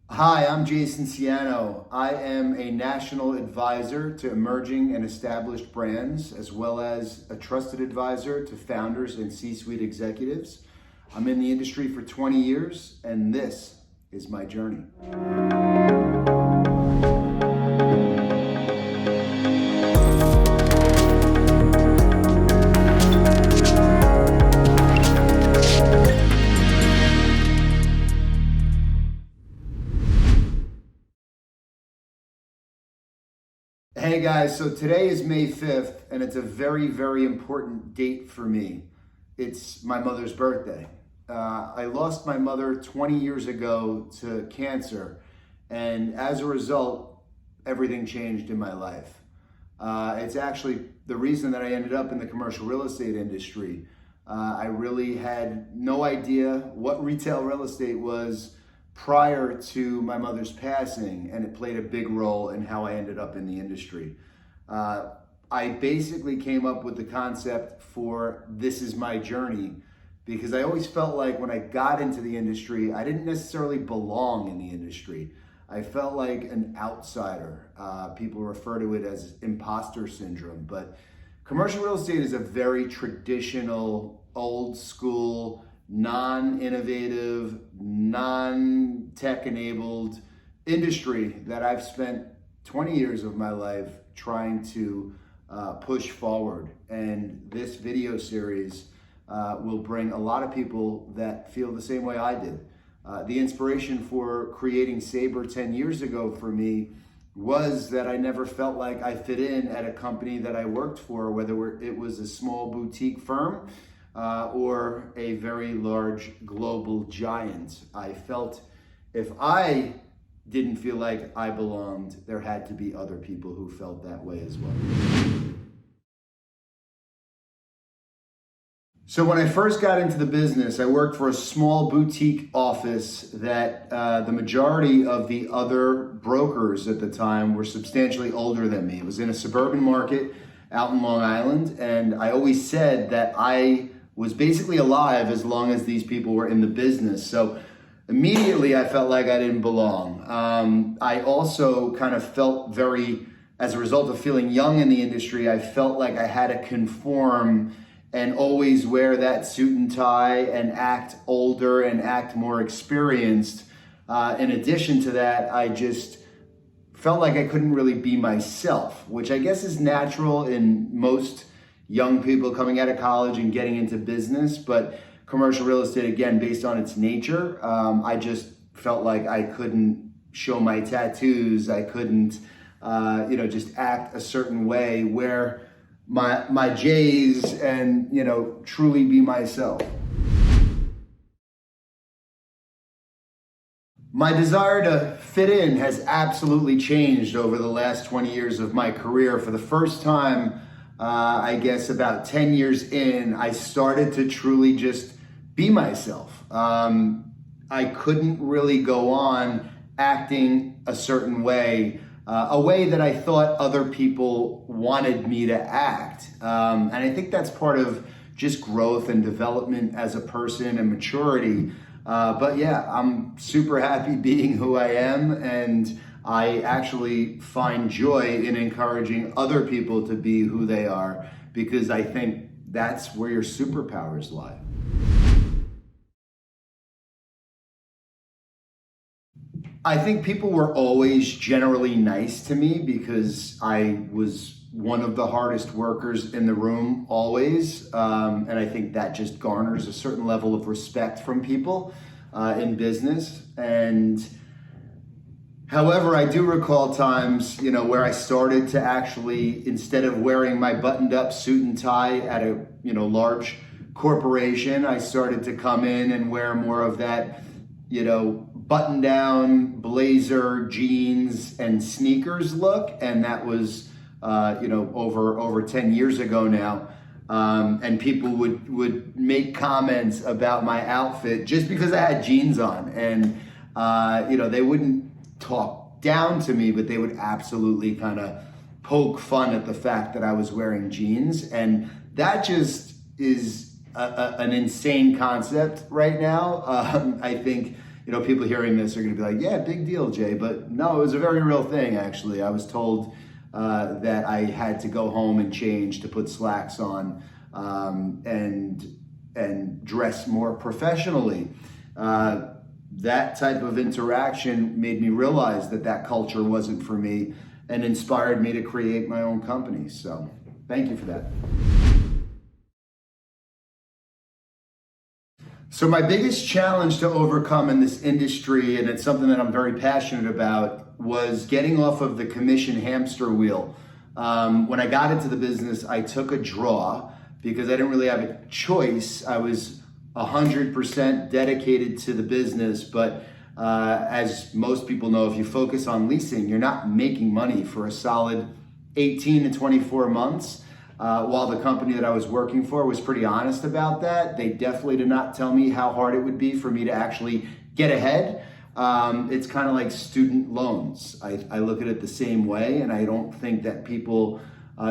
Hi, I'm Jayson Siano. I am a national advisor to emerging and established brands, as well as a trusted advisor to founders and C-suite executives. I'm in the industry for 20 years, and this is my journey. Hey guys, so today is May 5th, and it's a very, very important date for me. It's my mother's birthday. I lost my mother 20 years ago to cancer, and as a result, everything changed in my life. It's actually the reason that I ended up in the commercial real estate industry. I really had no idea what retail real estate was prior to my mother's passing, and it played a big role in how I ended up in the industry. I basically came up with the concept for This Is My Journey because I always felt like when I got into the industry, I didn't necessarily belong in the industry. I felt like an outsider. People refer to it as Imposter Syndrome, but commercial real estate is a very traditional, old school, non-innovative, non-tech enabled industry that I've spent 20 years of my life trying to push forward. And this video series will bring a lot of people that feel the same way I did. The inspiration for creating Sabre 10 years ago for me was that I never felt like I fit in at a company that I worked for, whether it was a small boutique firm or a very large global giant. I felt if I didn't feel like I belonged, there had to be other people who felt that way as well. So when I first got into the business, I worked for a small boutique office that the majority of the other brokers at the time were substantially older than me. It was in a suburban market out in Long Island, and I always said that I was basically alive as long as these people were in the business. So immediately I felt like I didn't belong. I also kind of felt as a result of feeling young in the industry, I felt like I had to conform and always wear that suit and tie and act older and act more experienced. In addition to that, I just felt like I couldn't really be myself, which I guess is natural in most young people coming out of college and getting into business. But commercial real estate, again, based on its nature, I just felt like I couldn't show my tattoos. I couldn't, just act a certain way, wear my J's and, truly be myself. My desire to fit in has absolutely changed over the last 20 years of my career. For the first time, I guess about 10 years in, I started to truly just be myself. I couldn't really go on acting a certain way, a way that I thought other people wanted me to act. And I think that's part of just growth and development as a person and maturity. But yeah, I'm super happy being who I am, and I actually find joy in encouraging other people to be who they are, because I think that's where your superpowers lie. I think people were always generally nice to me because I was one of the hardest workers in the room always. And I think that just garners a certain level of respect from people in business. And however, I do recall times, where I started to actually, instead of wearing my buttoned up suit and tie at a, large corporation, I started to come in and wear more of that, button down blazer, jeans, and sneakers look. And that was, over 10 years ago now. And people would make comments about my outfit just because I had jeans on. And, they wouldn't talk down to me, but they would absolutely kind of poke fun at the fact that I was wearing jeans. And that just is an insane concept right now. I think, people hearing this are going to be like, yeah, big deal, Jay. But no, it was a very real thing, actually. I was told that I had to go home and change, to put slacks on, and dress more professionally. That type of interaction made me realize that culture wasn't for me and inspired me to create my own company. So thank you for that. So my biggest challenge to overcome in this industry, and it's something that I'm very passionate about, was getting off of the commission hamster wheel. When I got into the business, I took a draw because I didn't really have a choice. I was 100% dedicated to the business, but as most people know, if you focus on leasing, you're not making money for a solid 18 to 24 months. While the company that I was working for was pretty honest about that, they definitely did not tell me how hard it would be for me to actually get ahead. It's kind of like student loans. I look at it the same way, and I don't think that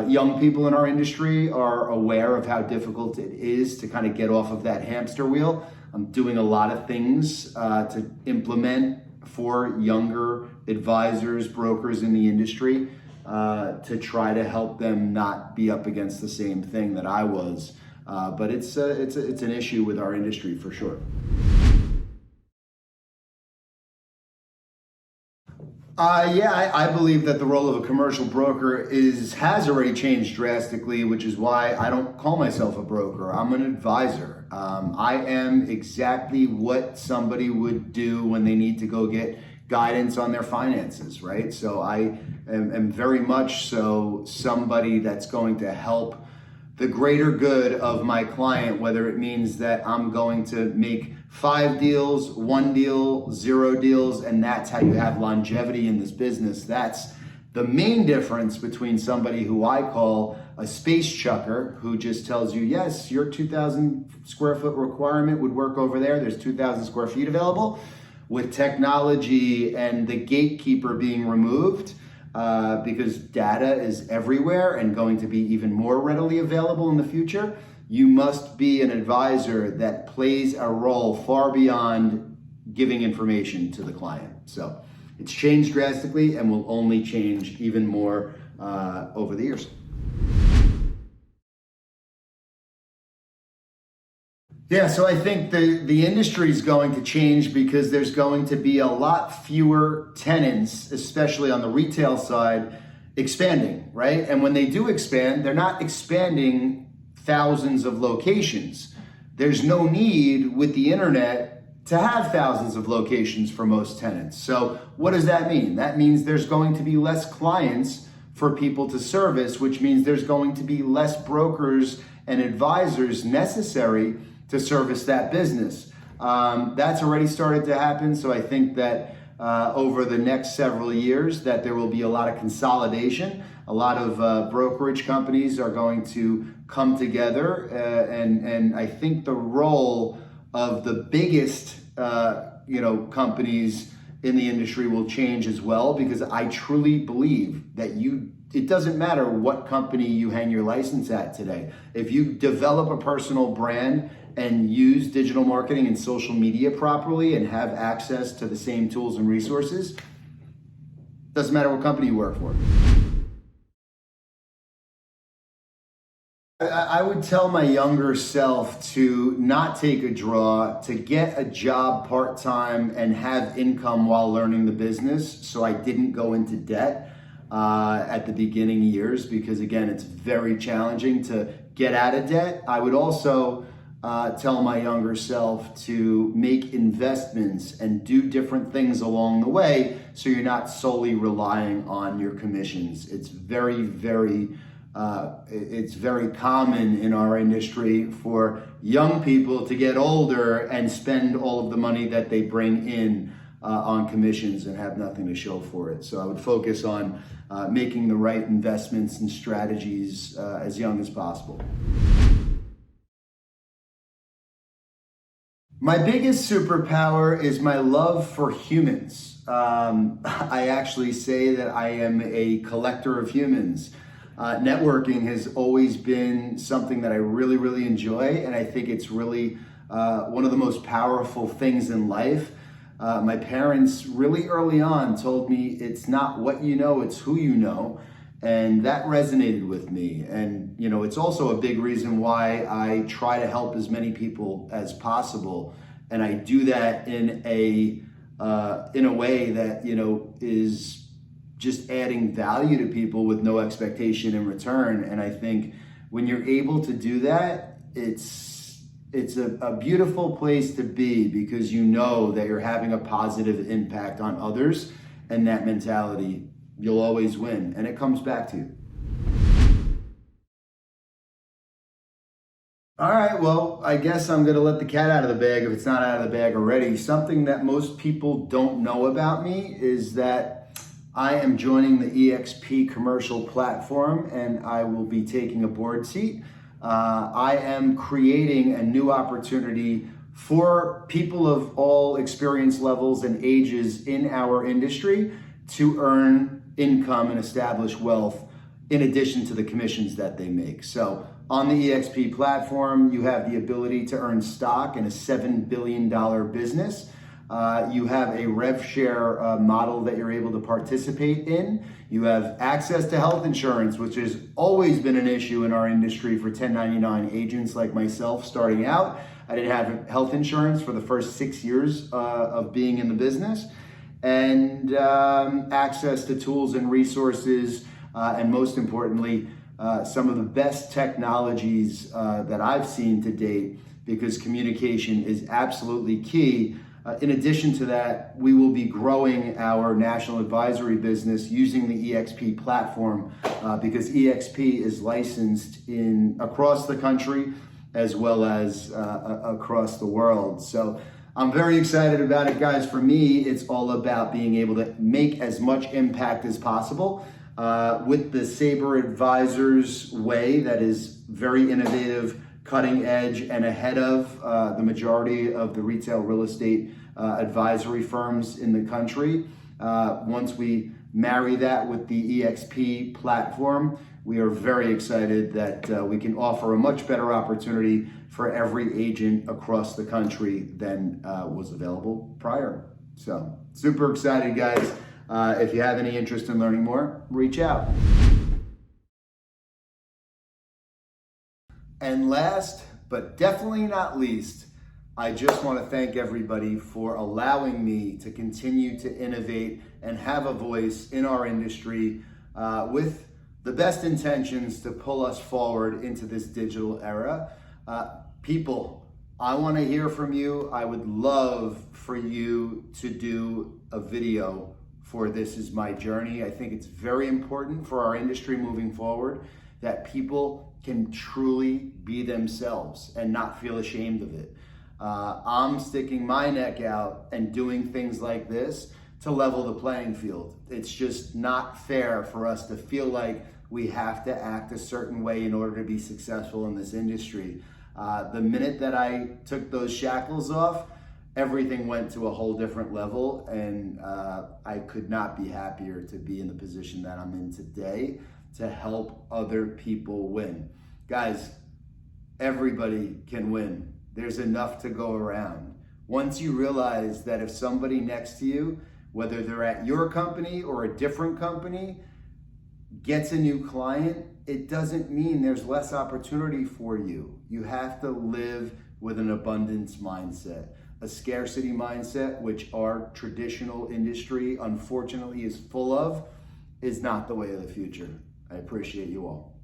young people in our industry are aware of how difficult it is to kind of get off of that hamster wheel. I'm doing a lot of things to implement for younger advisors, brokers in the industry, to try to help them not be up against the same thing that I was. But it's an issue with our industry for sure. I believe that the role of a commercial broker has already changed drastically, which is why I don't call myself a broker. I'm an advisor. I am exactly what somebody would do when they need to go get guidance on their finances, right? So I am very much so somebody that's going to help the greater good of my client, whether it means that I'm going to make 5 deals, 1 deal, 0 deals, and that's how you have longevity in this business. That's the main difference between somebody who I call a space chucker, who just tells you, yes, your 2,000 square foot requirement would work over there. There's 2,000 square feet available. With technology and the gatekeeper being removed, because data is everywhere and going to be even more readily available in the future, you must be an advisor that plays a role far beyond giving information to the client. So it's changed drastically and will only change even more over the years. Yeah, so I think the industry is going to change because there's going to be a lot fewer tenants, especially on the retail side, expanding, right? And when they do expand, they're not expanding thousands of locations. There's no need with the internet to have thousands of locations for most tenants. So what does that mean? That means there's going to be less clients for people to service, which means there's going to be less brokers and advisors necessary to service that business. That's already started to happen. So I think that over the next several years that there will be a lot of consolidation. A lot of brokerage companies are going to come together, and I think the role of the biggest companies in the industry will change as well, because I truly believe that it doesn't matter what company you hang your license at today. If you develop a personal brand and use digital marketing and social media properly and have access to the same tools and resources, doesn't matter what company you work for. I would tell my younger self to not take a draw, to get a job part-time and have income while learning the business, so I didn't go into debt at the beginning years, because again, it's very challenging to get out of debt. I would also tell my younger self to make investments and do different things along the way, so you're not solely relying on your commissions. It's very, very common in our industry for young people to get older and spend all of the money that they bring in on commissions and have nothing to show for it. So I would focus on making the right investments and strategies as young as possible. My biggest superpower is my love for humans. I actually say that I am a collector of humans. Networking has always been something that I really, really enjoy, and I think it's really one of the most powerful things in life. My parents really early on told me it's not what you know, it's who you know. And that resonated with me. And, you know, it's also a big reason why I try to help as many people as possible. And I do that in a way that, you know, is just adding value to people with no expectation in return. And I think when you're able to do that, it's a beautiful place to be, because you know that you're having a positive impact on others, and that mentality, you'll always win, and it comes back to you. All right, well, I guess I'm gonna let the cat out of the bag if it's not out of the bag already. Something that most people don't know about me is that I am joining the Exp Commercial platform, and I will be taking a board seat. I am creating a new opportunity for people of all experience levels and ages in our industry to earn income and establish wealth in addition to the commissions that they make. So on the EXP platform, you have the ability to earn stock in a $7 billion business. You have a rev share model that you're able to participate in. You have access to health insurance, which has always been an issue in our industry for 1099 agents like myself starting out. I didn't have health insurance for the first 6 years of being in the business. And access to tools and resources, and most importantly, some of the best technologies that I've seen to date, because communication is absolutely key. In addition to that, we will be growing our national advisory business using the EXP platform, because EXP is licensed across the country as well as across the world. So I'm very excited about it, guys. For me, it's all about being able to make as much impact as possible with the Sabre Advisors way that is very innovative, cutting edge, and ahead of the majority of the retail real estate advisory firms in the country. Once we marry that with the EXP platform, we are very excited that we can offer a much better opportunity for every agent across the country than was available prior. So super excited, guys. If you have any interest in learning more, reach out. And last, but definitely not least, I just want to thank everybody for allowing me to continue to innovate and have a voice in our industry with the best intentions to pull us forward into this digital era. People, I want to hear from you. I would love for you to do a video for This Is My Journey. I think it's very important for our industry moving forward that people can truly be themselves and not feel ashamed of it. I'm sticking my neck out and doing things like this to level the playing field. It's just not fair for us to feel like we have to act a certain way in order to be successful in this industry. The minute that I took those shackles off, everything went to a whole different level, and I could not be happier to be in the position that I'm in today to help other people win. Guys, everybody can win. There's enough to go around. Once you realize that if somebody next to you, whether they're at your company or a different company, gets a new client, it doesn't mean there's less opportunity for you. You have to live with an abundance mindset. A scarcity mindset, which our traditional industry unfortunately is full of, is not the way of the future. I appreciate you all.